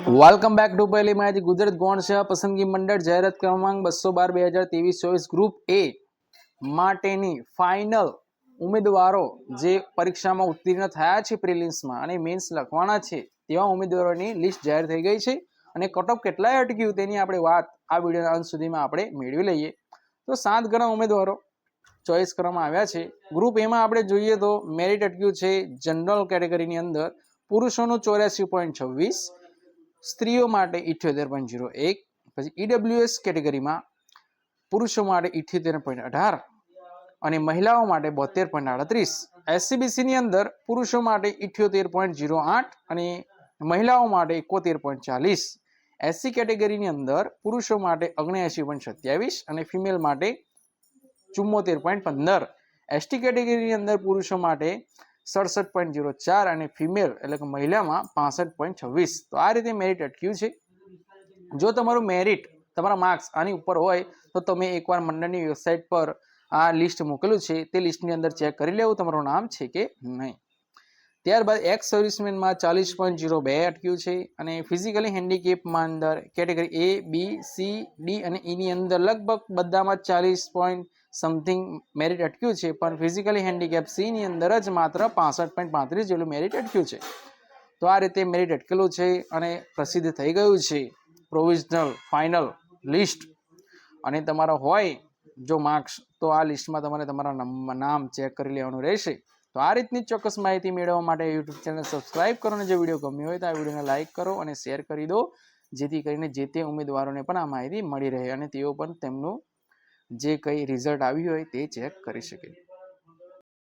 Welcome back to પહેલી માહિતી. ગુજરાત ગૌણ સેવા પસંદગી મંડળ જાહેરાત ક્રમાંક 212/2023-24 ગ્રુપ એ માટેની ફાઇનલ ઉમેદવારો જે પરીક્ષામાં ઉત્તીર્ણ થયા છે પ્રિલિમ્સમાં અને મેન્સ લખવાના છે તેવા ઉમેદવારોની લિસ્ટ જાહેર થઈ ગઈ છે અને કટઓફ કેટલાય અટક્યું તેની આપણે વાત આ વિડીયોના અંત સુધીમાં આપણે મેળવી લઈએ. તો 7 ગણા ઉમેદવારો ચોઈસ કરવામાં આવ્યા છે. ગ્રુપ એમાં આપણે જોઈએ તો મેરિટ અટક્યું છે જનરલ કેટેગરીની અંદર પુરુષોનું 84.26, સ્ત્રીઓ માટે 78.01, પછી ઈડબ્લ્યુએસ કેટેગરીમાં પુરુષો માટે 78.18 અને મહિલાઓ માટે 72.38. એસસીબીસીની અંદર પુરુષો માટે 78.08 અને મહિલાઓ માટે 71.40. એસસી કેટેગરીની અંદર પુરુષો માટે 79.27 અને ફિમેલ માટે 74.15. એસટી કેટેગરીની અંદર પુરુષો માટે 67.04 અને ફિમેલ એટલે કે મહિલામાં 65.26. તો આ રીતે મેરિટ અટક્યું છે. જો તમારું મેરિટ તમારા માર્ક્સ આની ઉપર હોય તો તમે એકવાર મંડળની વેબસાઇટ પર આ લિસ્ટ મોકલ્યું છે તે લિસ્ટની અંદર ચેક કરી લેવું તમારું નામ છે કે નહીં. ત્યારબાદ એક્સ સર્વિસમેનમાં 40.02 અટક્યું છે અને ફિઝિકલી હેન્ડીકેપમાં અંદર કેટેગરી એ, બી, સી, ડી અને ઈની અંદર લગભગ બધામાં 40 સમથિંગ મેરિટ અટક્યું છે, પણ ફિઝિકલી હેન્ડીકેપ સીની અંદર જ માત્ર 65.35 જેટલું મેરિટ અટક્યું છે. તો આ રીતે મેરિટ અટકેલું છે અને પ્રસિદ્ધ થઈ ગયું છે પ્રોવિઝનલ ફાઇનલ લિસ્ટ. અને તમારા હોય જો માર્ક્સ તો આ લિસ્ટમાં તમારે તમારા નામ ચેક કરી લેવાનું રહેશે. તો આ રીતની ચોક્કસ માહિતી મેળવવા માટે યુટ્યુબ ચેનલ સબસ્ક્રાઇબ કરો અને જો વિડીયો ગમ્યો હોય તો આ વિડીયોને લાઇક કરો અને શેર કરી દો, જેથી કરીને જે તે ઉમેદવારોને પણ આ માહિતી મળી રહે અને તેઓ પણ તેમનું જે કંઈ રિઝલ્ટ આવ્યું હોય તે ચેક કરી શકે.